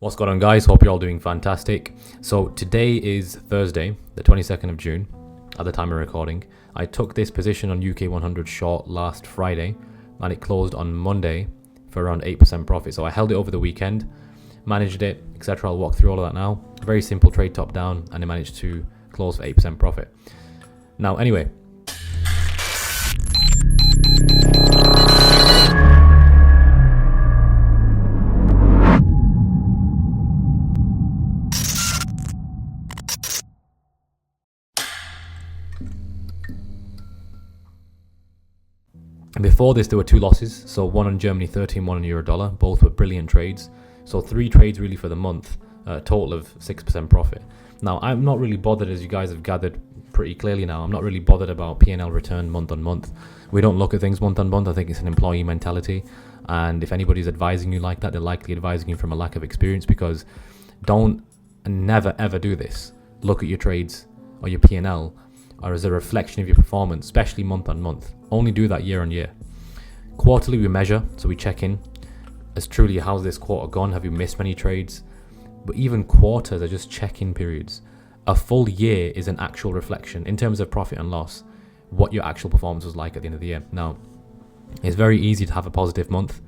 What's going on, guys? Hope you're all doing fantastic. So today is Thursday, the 22nd of June, at the time of recording. I took this position on UK100 short last Friday, and it closed on Monday for around 8% profit. So I held it over the weekend, managed it, etc. I'll walk through all of that now. Very simple trade top down, and I managed to close for 8% profit. Now, anyway. And before this, there were two losses. So one on Germany 30 and one on euro dollar. Both were brilliant trades. So 3 trades really for the month, a total of 6% profit. Now, I'm not really bothered, as you guys have gathered pretty clearly now. I'm not really bothered about P&L return month on month. We don't look at things month on month. I think it's an employee mentality. And if anybody's advising you like that, they're likely advising you from a lack of experience, because don't never ever do this. Look at your trades or your P&L or as a reflection of your performance, especially month on month. Only do that year on year. Quarterly we measure, so we check in as truly, how's this quarter gone? Have you missed many trades? But even quarters are just check-in periods. A full year is an actual reflection in terms of profit and loss, what your actual performance was like at the end of the year. Now, it's very easy to have a positive month.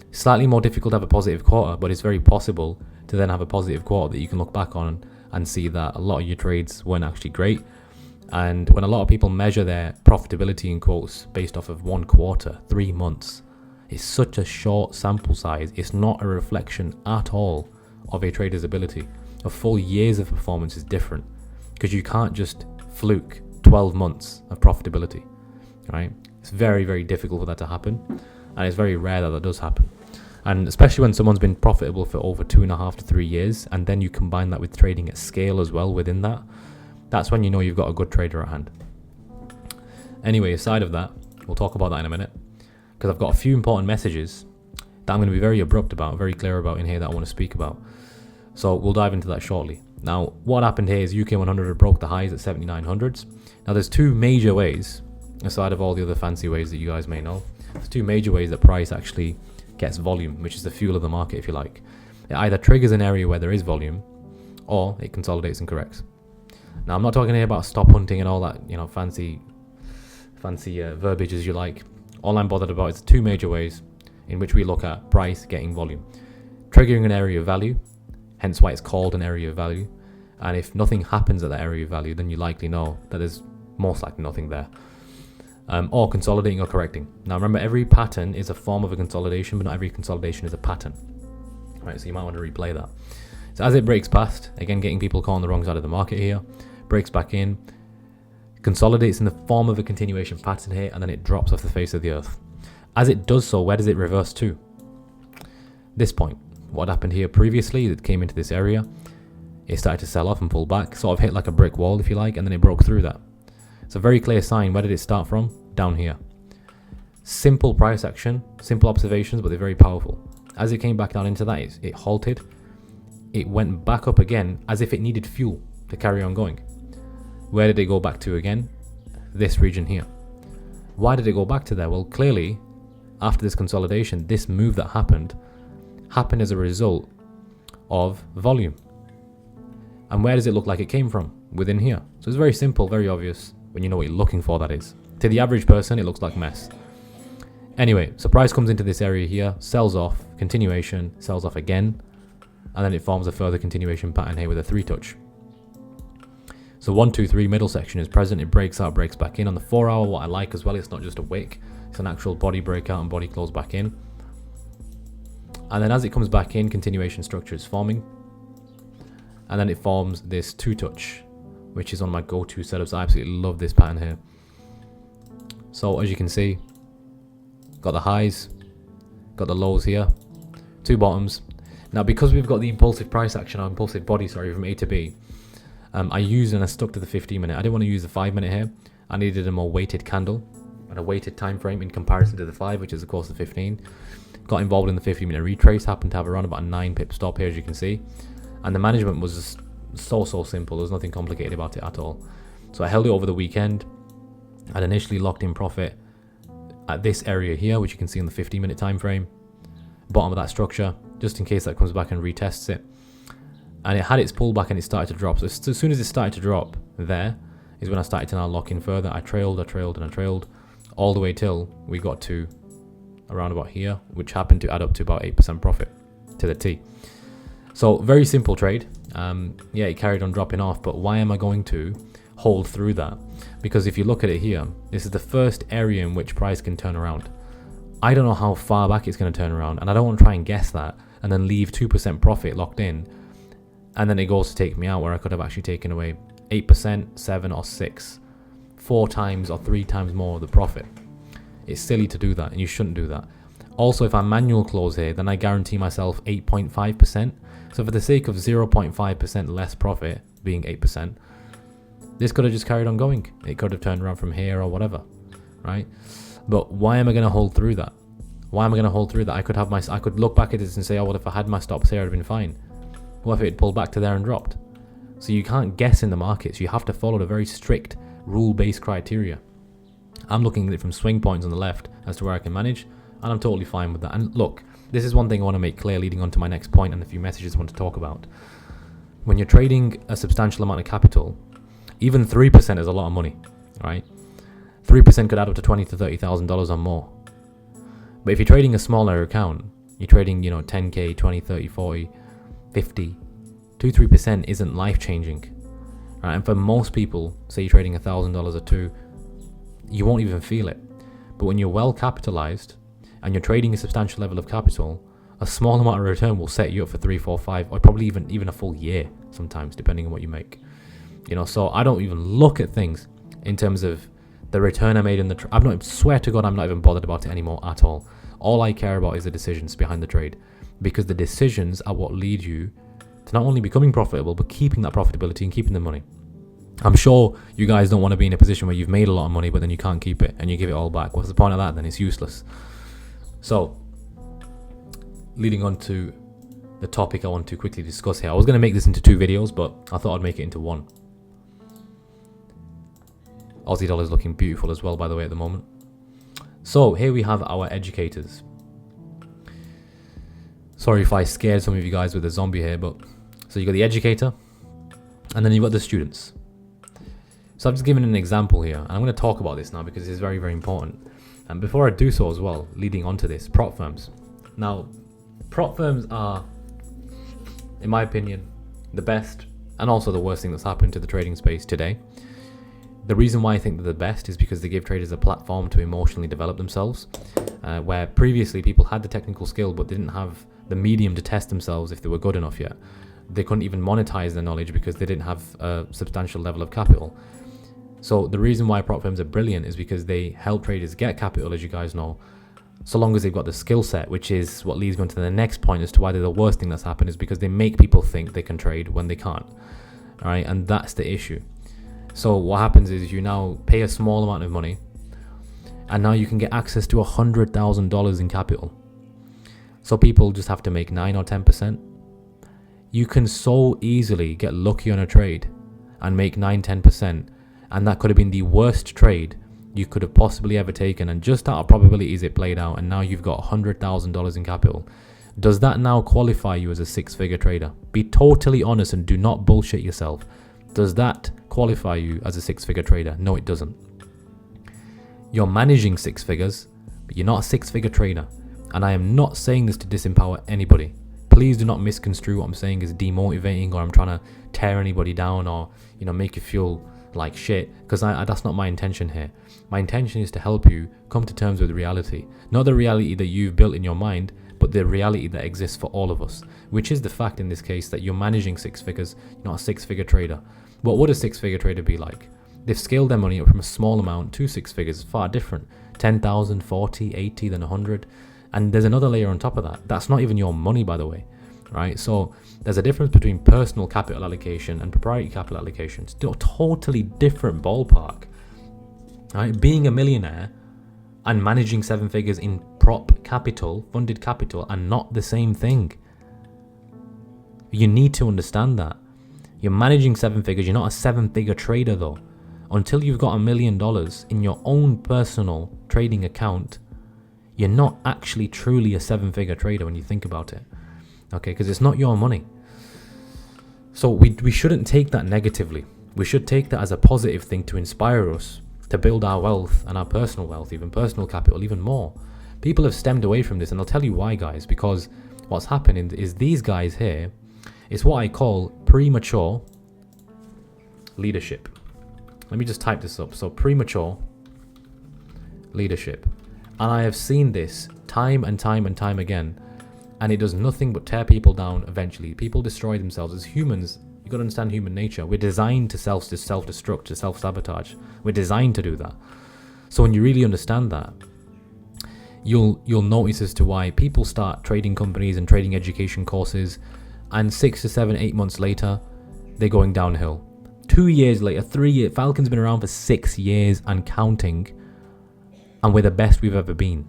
Slightly more difficult to have a positive quarter, but it's very possible to then have a positive quarter that you can look back on and see that a lot of your trades weren't actually great. And when a lot of people measure their profitability in quotes based off of 1 quarter, 3 months, it's such a short sample size. It's not a reflection at all of a trader's ability. A full years of performance is different, because you can't just fluke 12 months of profitability, right? It's very, very difficult for that to happen, and it's very rare that does happen. And especially when someone's been profitable for over 2.5 to 3 years, and then you combine that with trading at scale as well within that, that's when you know you've got a good trader at hand. Anyway, aside of that, we'll talk about that in a minute, because I've got a few important messages that I'm going to be very abrupt about, very clear about in here that I want to speak about. So we'll dive into that shortly. Now, what happened here is UK100 broke the highs at 7900s. Now, there's two major ways, aside of all the other fancy ways that you guys may know. There's two major ways that price actually gets volume, which is the fuel of the market, if you like. It either triggers an area where there is volume, or it consolidates and corrects. Now, I'm not talking here about stop hunting and all that, fancy verbiage as you like. All I'm bothered about is 2 major ways in which we look at price getting volume. Triggering an area of value, hence why it's called an area of value. And if nothing happens at that area of value, then you likely know that there's most likely nothing there. Or consolidating or correcting. Now, remember, every pattern is a form of a consolidation, but not every consolidation is a pattern. Right, so you might want to replay that. So as it breaks past, again, getting people caught on the wrong side of the market here, breaks back in, consolidates in the form of a continuation pattern here, and then it drops off the face of the earth. As it does so, where does it reverse to? This point. What happened here previously, it came into this area, it started to sell off and pull back, sort of hit like a brick wall, if you like, and then it broke through that. It's a very clear sign. Where did it start from? Down here. Simple price action, simple observations, but they're very powerful. As it came back down into that, it halted. It went back up again as if it needed fuel to carry on going. Where did it go back to again? This region here. Why did it go back to there? Well, clearly, after this consolidation, this move that happened as a result of volume. And where does it look like it came from? Within here. So it's very simple, very obvious when you know what you're looking for, that is. To the average person, it looks like mess. Anyway, so price comes into this area here, sells off, continuation, sells off again, and then it forms a further continuation pattern here with a 3-touch. So 1, 2, 3 middle section is present. It breaks out, breaks back in. On the 4 hour, what I like as well, it's not just a wick, it's an actual body breakout and body close back in. And then as it comes back in, continuation structure is forming, and then it forms this 2-touch, which is on my go-to setups. I absolutely love this pattern here. So as you can see, got the highs, got the lows here, 2 bottoms. Now, because we've got the impulsive price action, or impulsive body, from A to B, I used and I stuck to the 15-minute. I didn't want to use the 5-minute here. I needed a more weighted candle and a weighted time frame in comparison to the 5, which is of course the 15. Got involved in the 15-minute retrace. Happened to have around about a 9 pip stop here, as you can see. And the management was just so simple. There's nothing complicated about it at all. So I held it over the weekend. I'd initially locked in profit at this area here, which you can see on the 15-minute time frame. Bottom of that structure. just in case that comes back and retests it. And it had its pullback and it started to drop. So as soon as it started to drop, there is when I started to now lock in further. I trailed all the way till we got to around about here, which happened to add up to about 8% profit to the T. So very simple trade. Yeah, it carried on dropping off, but why am I going to hold through that? Because if you look at it here, this is the first area in which price can turn around. I don't know how far back it's going to turn around, and I don't want to try and guess that and then leave 2% profit locked in, and then it goes to take me out where I could have actually taken away 8%, 7 or 6, 4 times or 3 times more of the profit. It's silly to do that, and you shouldn't do that. Also, if I manual close here, then I guarantee myself 8.5%. So for the sake of 0.5% less profit, being 8%, this could have just carried on going. It could have turned around from here or whatever, right? But why am I going to hold through that? Why am I going to hold through that? I could look back at this and say, oh, well, if I had my stops here, I'd have been fine. What if it pulled back to there and dropped? So you can't guess in the markets. You have to follow the very strict rule-based criteria. I'm looking at it from swing points on the left as to where I can manage, and I'm totally fine with that. And look, this is one thing I want to make clear leading on to my next point and a few messages I want to talk about. When you're trading a substantial amount of capital, even 3% is a lot of money, right? 3% could add up to $20,000 to $30,000 or more. But if you're trading a smaller account, you're trading, 10K, 20, 30, 40, 50, 2-3% isn't life-changing, right? And for most people, say you're trading $1,000 or two, you won't even feel it. But when you're well capitalized and you're trading a substantial level of capital, a small amount of return will set you up for 3, 4, 5, or probably even a full year sometimes, depending on what you make. So I don't even look at things in terms of the return I made in the I swear to God, I'm not even bothered about it anymore at all. All I care about is the decisions behind the trade, because the decisions are what lead you to not only becoming profitable, but keeping that profitability and keeping the money. I'm sure you guys don't want to be in a position where you've made a lot of money, but then you can't keep it and you give it all back. What's the point of that then? It's useless. So, leading on to the topic I want to quickly discuss here. I was going to make this into 2 videos, but I thought I'd make it into 1. Aussie dollar is looking beautiful as well, by the way, at the moment. So, here we have our educators. Sorry if I scared some of you guys with the zombie here, but so you got the educator, and then you've got the students. So I've just given an example here, and I'm going to talk about this now because it's very, very important. And before I do so as well, leading on to this, prop firms. Now, prop firms are, in my opinion, the best and also the worst thing that's happened to the trading space today. The reason why I think they're the best is because they give traders a platform to emotionally develop themselves, where previously people had the technical skill but didn't have the medium to test themselves if they were good enough yet. They couldn't even monetize their knowledge because they didn't have a substantial level of capital. So the reason why prop firms are brilliant is because they help traders get capital, as you guys know, so long as they've got the skill set, which is what leads me on to the next point as to why they're the worst thing that's happened, is because they make people think they can trade when they can't. All right, and that's the issue. So what happens is you now pay a small amount of money, and now you can get access to $100,000 in capital. So people just have to make 9 or 10%. You can so easily get lucky on a trade and make 9-10%, and that could have been the worst trade you could have possibly ever taken, and just out of probabilities it played out, and now you've got $100,000 in capital. Does that now qualify you as a 6-figure trader? Be totally honest and do not bullshit yourself. Does that qualify you as a 6-figure trader? No, it doesn't. You're managing 6 figures, but you're not a 6-figure trader. And I am not saying this to disempower anybody. Please do not misconstrue what I'm saying as demotivating, or I'm trying to tear anybody down, or make you feel like shit, because that's not my intention here. My intention is to help you come to terms with reality. Not the reality that you've built in your mind, but the reality that exists for all of us, which is the fact in this case that you're managing 6 figures, you're not a 6-figure trader. What would a 6-figure trader be like? They've scaled their money up from a small amount to 6 figures, far different. 10,000, 40, 80, then 100. And there's another layer on top of that. That's not even your money, by the way, right? So there's a difference between personal capital allocation and proprietary capital allocation. It's a totally different ballpark, right? Being a millionaire and managing 7 figures in prop capital, funded capital, are not the same thing. You need to understand that. You're managing 7 figures. You're not a 7-figure trader, though. Until you've got $1 million in your own personal trading account, you're not actually truly a 7-figure trader when you think about it. okay? Because it's not your money. So we shouldn't take that negatively. We should take that as a positive thing to inspire us to build our wealth and our personal wealth, even personal capital, even more. People have stemmed away from this, and I'll tell you why, guys. Because what's happening is these guys here, it's what I call premature leadership. Let me just type this up. So premature leadership. And I have seen this time and time and time again, and it does nothing but tear people down eventually. People destroy themselves. As humans, you got to understand human nature. We're designed to self-destruct, to self-sabotage. We're designed to do that. So when you really understand that, you'll notice as to why people start trading companies and trading education courses, and 6 to 7, 8 months later, they're going downhill. 2 years later, 3 years, Falcon's been around for 6 years and counting, and we're the best we've ever been.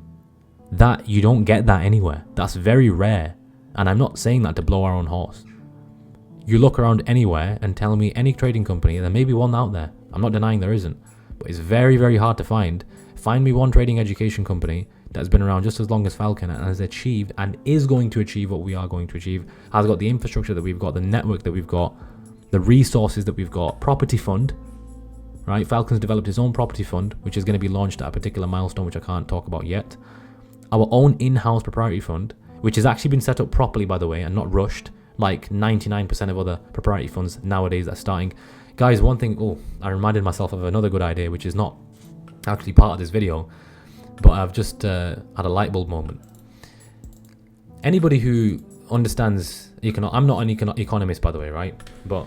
That, you don't get that anywhere. That's very rare. And I'm not saying that to blow our own horse. You look around anywhere and tell me any trading company, there may be one out there. I'm not denying there isn't, but it's very, very hard to find. Find me one trading education company that's been around just as long as Falcon and has achieved and is going to achieve what we are going to achieve, has got the infrastructure that we've got, the network that we've got, the resources that we've got, property fund, right? Falcon's developed his own property fund, which is going to be launched at a particular milestone, which I can't talk about yet. Our own in-house proprietary fund, which has actually been set up properly, by the way, and not rushed, like 99% of other proprietary funds nowadays that are starting. Guys, one thing, I reminded myself of another good idea, which is not actually part of this video, but I've just had a light bulb moment. Anybody who understands I'm not an economist, by the way, right? But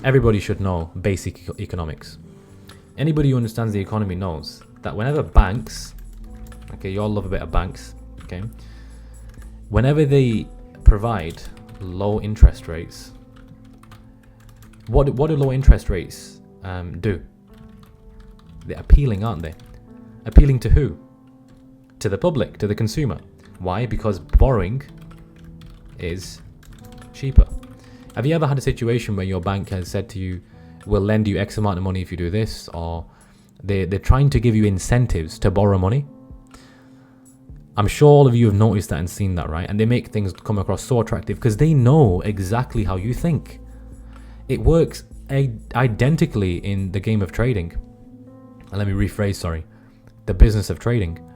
everybody should know basic economics. Anybody who understands the economy knows that whenever banks, okay, you all love a bit of banks, okay? Whenever they provide low interest rates, what do low interest rates do? They're appealing, aren't they? Appealing to who? To the public, to the consumer. Why? Because borrowing is cheaper. Have you ever had a situation where your bank has said to you, we'll lend you X amount of money if you do this, or they're trying to give you incentives to borrow money? I'm sure all of you have noticed that and seen that, right? And they make things come across so attractive because they know exactly how you think. It works identically in the game of trading. And let me rephrase, the business of trading.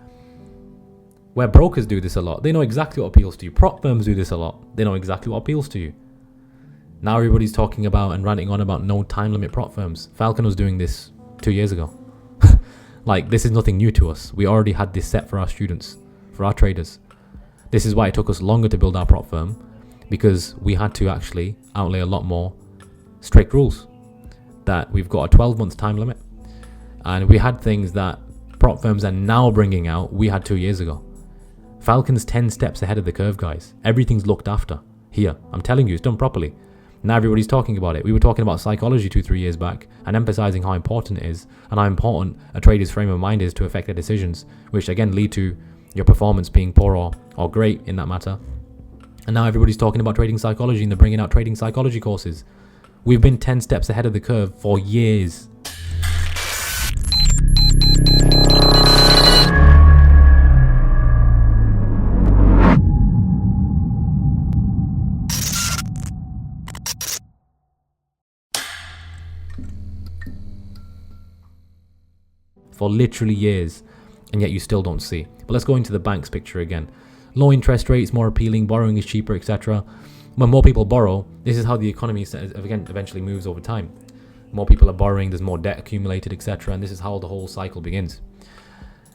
Where brokers do this a lot. They know exactly what appeals to you. Prop firms do this a lot. They know exactly what appeals to you. Now everybody's talking about and ranting on about no time limit prop firms. Falcon was doing this 2 years ago. Like, this is nothing new to us. We already had this set for our students, for our traders. This is why it took us longer to build our prop firm, because we had to actually outlay a lot more strict rules. That we've got a 12-month time limit, and we had things that prop firms are now bringing out we had 2 years ago. Falcon's 10 steps ahead of the curve, guys. Everything's looked after here. I'm telling you, it's done properly. Now everybody's talking about it. We were talking about psychology 2-3 years back and emphasizing how important it is and how important a trader's frame of mind is to affect their decisions, which again lead to your performance being poor or great in that matter. And now everybody's talking about trading psychology and they're bringing out trading psychology courses. We've been 10 steps ahead of the curve for years. For literally years, and yet you still don't see. But let's go into the bank's picture again. Low interest rates, more appealing, borrowing is cheaper, etc. When more people borrow, this is how the economy again eventually moves over time. More people are borrowing, there's more debt accumulated, etc. And this is how the whole cycle begins.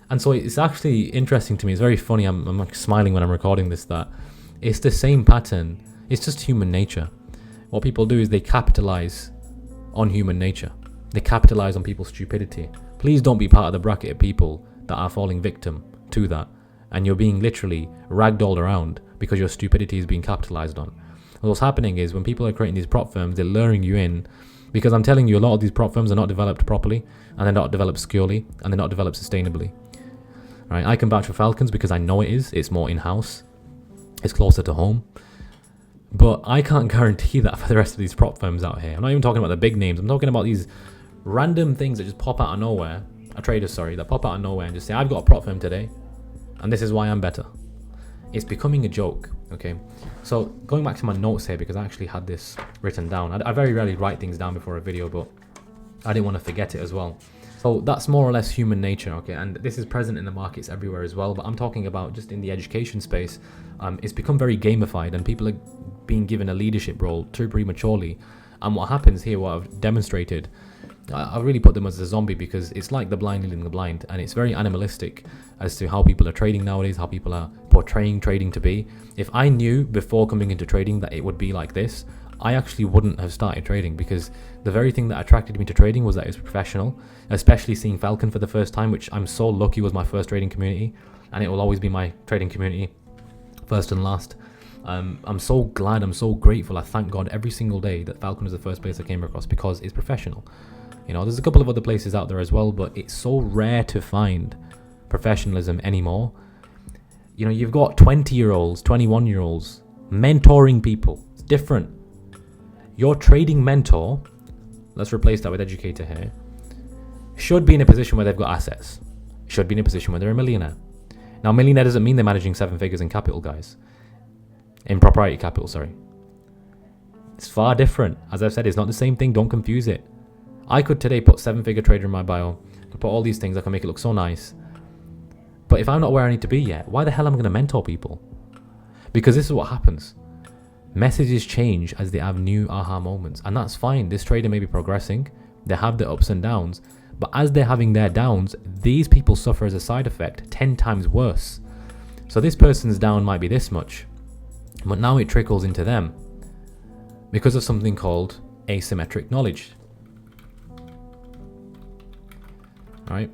And so it's actually interesting to me. It's very funny. I'm like smiling when I'm recording this, that it's the same pattern. It's just human nature. What people do is they capitalize on human nature. They capitalize on people's stupidity. Please don't be part of the bracket of people that are falling victim to that, and you're being literally ragdolled around because your stupidity is being capitalized on. And what's happening is when people are creating these prop firms, they're luring you in, because I'm telling you, a lot of these prop firms are not developed properly, and they're not developed securely, and they're not developed sustainably. Right? I can vouch for Falcons because I know it is. It's more in-house. It's closer to home. But I can't guarantee that for the rest of these prop firms out here. I'm not even talking about the big names. I'm talking about these random things that just pop out of nowhere, traders that pop out of nowhere and just say, I've got a prop firm today and this is why I'm better. It's becoming a joke, okay? So going back to my notes here, because I actually had this written down. I very rarely write things down before a video, but I didn't want to forget it as well. So that's more or less human nature, okay? And this is present in the markets everywhere as well, but I'm talking about just in the education space. It's become very gamified, and people are being given a leadership role too prematurely. And what happens here, what I've demonstrated, I really put them as a zombie, because it's like the blind leading the blind, and it's very animalistic as to how people are trading nowadays, how people are portraying trading to be. If I knew before coming into trading that it would be like this, I actually wouldn't have started trading, because the very thing that attracted me to trading was that it was professional, especially seeing Falcon for the first time, which I'm so lucky was my first trading community, and it will always be my trading community, first and last. I'm so glad, I'm so grateful, I thank God every single day that Falcon was the first place I came across, because it's professional. You know, there's a couple of other places out there as well, but it's so rare to find professionalism anymore. You know, you've got 20-year-olds, 21-year-olds mentoring people. It's different. Your trading mentor, let's replace that with educator here, should be in a position where they've got assets. Should be in a position where they're a millionaire. Now, millionaire doesn't mean they're managing 7 figures in capital, guys. In proprietary capital, sorry. It's far different. As I've said, it's not the same thing. Don't confuse it. I could today put 7-figure trader in my bio. I could put all these things. I can make it look so nice. But if I'm not where I need to be yet, why the hell am I going to mentor people? Because this is what happens. Messages change as they have new aha moments, and that's fine. This trader may be progressing, they have their ups and downs, but as they're having their downs, these people suffer as a side effect 10 times worse. So this person's down might be this much, but now it trickles into them because of something called asymmetric knowledge. Alright,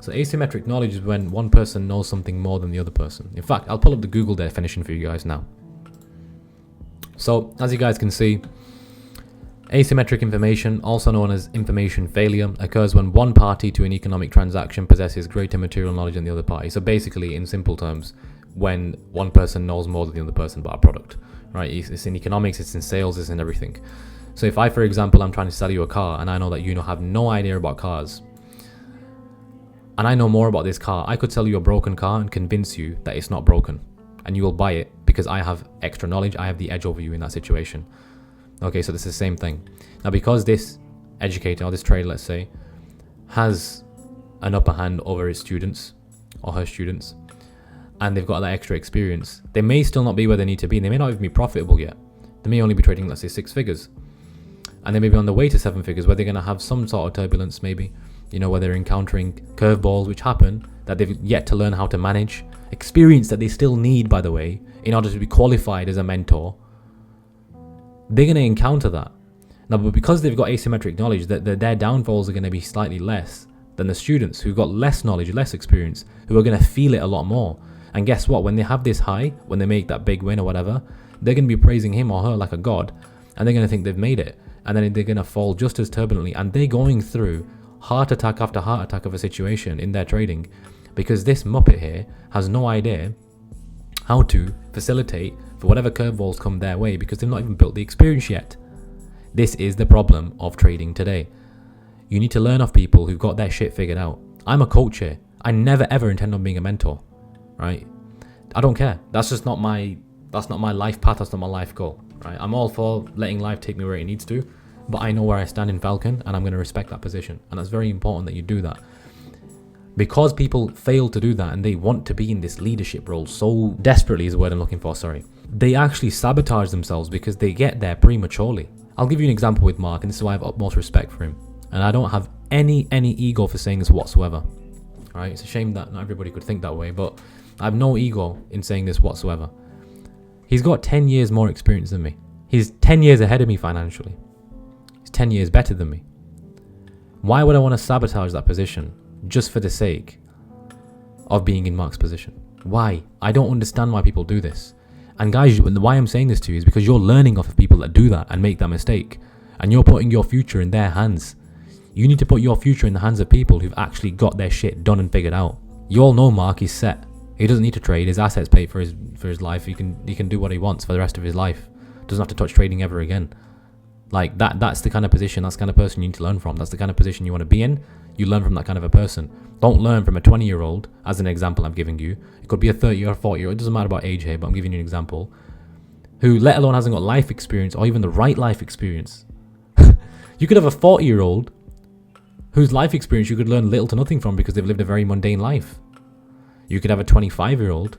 so asymmetric knowledge is when one person knows something more than the other person. In fact, I'll pull up the Google definition for you guys now. So, as you guys can see, asymmetric information, also known as information failure, occurs when one party to an economic transaction possesses greater material knowledge than the other party. So basically, in simple terms, when one person knows more than the other person about a product, right? It's in economics, it's in sales, it's in everything. So if I, for example, I'm trying to sell you a car, and I know that you have no idea about cars, and I know more about this car, I could sell you a broken car and convince you that it's not broken, and you will buy it because I have extra knowledge, I have the edge over you in that situation. Okay, so this is the same thing. Now, because this educator, or this trader, let's say, has an upper hand over his students, or her students, and they've got that extra experience, they may still not be where they need to be, and they may not even be profitable yet. They may only be trading, let's say, 6 figures. And they may be on the way to 7 figures, where they're going to have some sort of turbulence, maybe, you know, where they're encountering curveballs, which happen, that they've yet to learn how to manage. Experience that they still need, by the way, in order to be qualified as a mentor. They're going to encounter that. Now, but because they've got asymmetric knowledge, that their downfalls are going to be slightly less than the students who've got less knowledge, less experience, who are going to feel it a lot more. And guess what? When they have this high, when they make that big win or whatever, they're going to be praising him or her like a god, and they're going to think they've made it. And then they're going to fall just as turbulently, and they're going through heart attack after heart attack of a situation in their trading, because this muppet here has no idea how to facilitate for whatever curveballs come their way, because they've not even built the experience yet. This is the problem of trading today. You need to learn off people who've got their shit figured out. I'm a coach here. I never ever intend on being a mentor, right? I don't care. That's just not my life path. That's not my life goal, right? I'm all for letting life take me where it needs to, but I know where I stand in Falcon, and I'm going to respect that position. And that's very important that you do that. Because people fail to do that, and they want to be in this leadership role so desperately is the word I'm looking for, sorry. They actually sabotage themselves because they get there prematurely. I'll give you an example with Mark, and this is why I have utmost respect for him. And I don't have any ego for saying this whatsoever. Right? It's a shame that not everybody could think that way, but I have no ego in saying this whatsoever. He's got 10 years more experience than me. He's 10 years ahead of me financially. He's 10 years better than me. Why would I want to sabotage that position just for the sake of being in Mark's position? Why? I don't understand why people do this. And guys, why I'm saying this to you is because you're learning off of people that do that and make that mistake. And you're putting your future in their hands. You need to put your future in the hands of people who've actually got their shit done and figured out. You all know Mark, he's set. He doesn't need to trade. His assets paid for his life. He can do what he wants for the rest of his life. Doesn't have to touch trading ever again. Like that's the kind of position, that's the kind of person you need to learn from. That's the kind of position you want to be in. You learn from that kind of a person. Don't learn from a 20-year-old, as an example I'm giving you. It could be a 30 or 40-year-old. It doesn't matter about age here, but I'm giving you an example. Who, let alone hasn't got life experience or even the right life experience. You could have a 40-year-old whose life experience you could learn little to nothing from because they've lived a very mundane life. You could have a 25-year-old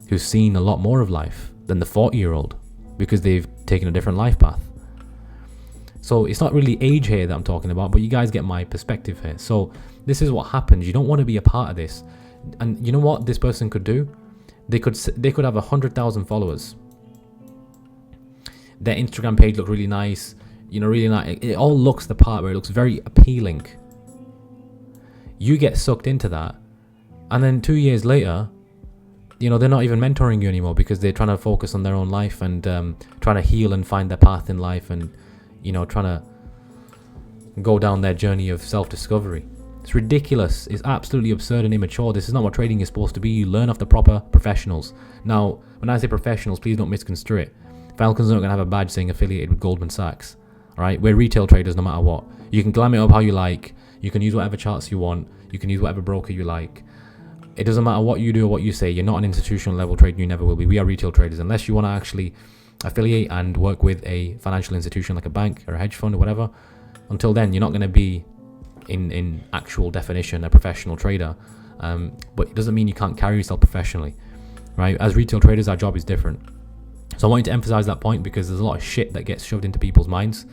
who's seen a lot more of life than the 40-year-old because they've taken a different life path. So it's not really age here that I'm talking about, but you guys get my perspective here. So this is what happens. You don't want to be a part of this. And you know what this person could do? They could have 100,000 followers. Their Instagram page looked really nice. Really nice. It all looks the part where it looks very appealing. You get sucked into that. And then 2 years later, they're not even mentoring you anymore because they're trying to focus on their own life and trying to heal and find their path in life and, trying to go down their journey of self-discovery. It's ridiculous. It's absolutely absurd and immature. This is not what trading is supposed to be. You learn off the proper professionals. Now, when I say professionals, please don't misconstrue it. Falcons aren't going to have a badge saying affiliated with Goldman Sachs. All right? We're retail traders no matter what. You can glam it up how you like. You can use whatever charts you want. You can use whatever broker you like. It doesn't matter what you do or what you say. You're not an institutional level trader. You never will be. We are retail traders. Unless you want to actually affiliate and work with a financial institution like a bank or a hedge fund or whatever. Until then, you're not going to be, in actual definition, a professional trader. But it doesn't mean you can't carry yourself professionally. Right? As retail traders, our job is different. So I want you to emphasize that point because there's a lot of shit that gets shoved into people's minds.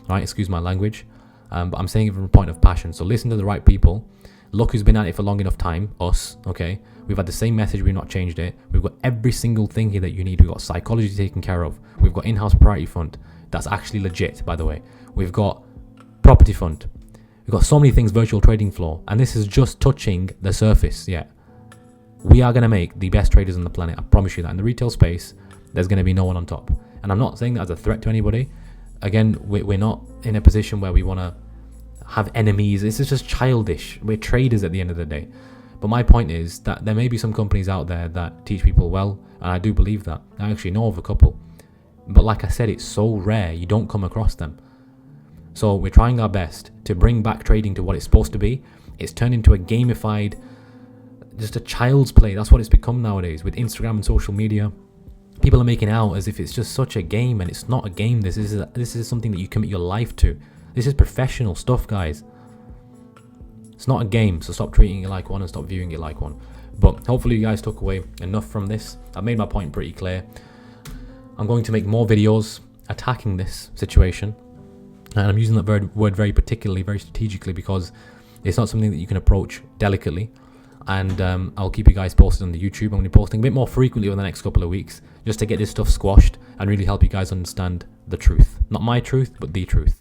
Right? Excuse my language. But I'm saying it from a point of passion. So listen to the right people. Look who's been at it for long enough time, us, okay? We've had the same message, we've not changed it. We've got every single thing here that you need. We've got psychology taken care of. We've got in-house propriety fund. That's actually legit, by the way. We've got property fund. We've got so many things, virtual trading floor. And this is just touching the surface, yeah. We are going to make the best traders on the planet. I promise you that. In the retail space, there's going to be no one on top. And I'm not saying that as a threat to anybody. Again, we're not in a position where we want to have enemies. This is just childish. We're traders at the end of the day. But my point is that there may be some companies out there that teach people well, and I do believe that. I actually know of a couple. But like I said, it's so rare, you don't come across them. So we're trying our best to bring back trading to what it's supposed to be. It's turned into a gamified, just a child's play. That's what it's become nowadays with Instagram and social media. People are making out as if it's just such a game, and it's not a game. This is something that you commit your life to. This is professional stuff, guys. It's not a game, so stop treating it like one and stop viewing it like one. But hopefully you guys took away enough from this. I've made my point pretty clear. I'm going to make more videos attacking this situation. And I'm using that word very particularly, very strategically, because it's not something that you can approach delicately. And I'll keep you guys posted on the YouTube. I'm going to be posting a bit more frequently over the next couple of weeks just to get this stuff squashed and really help you guys understand the truth. Not my truth, but the truth.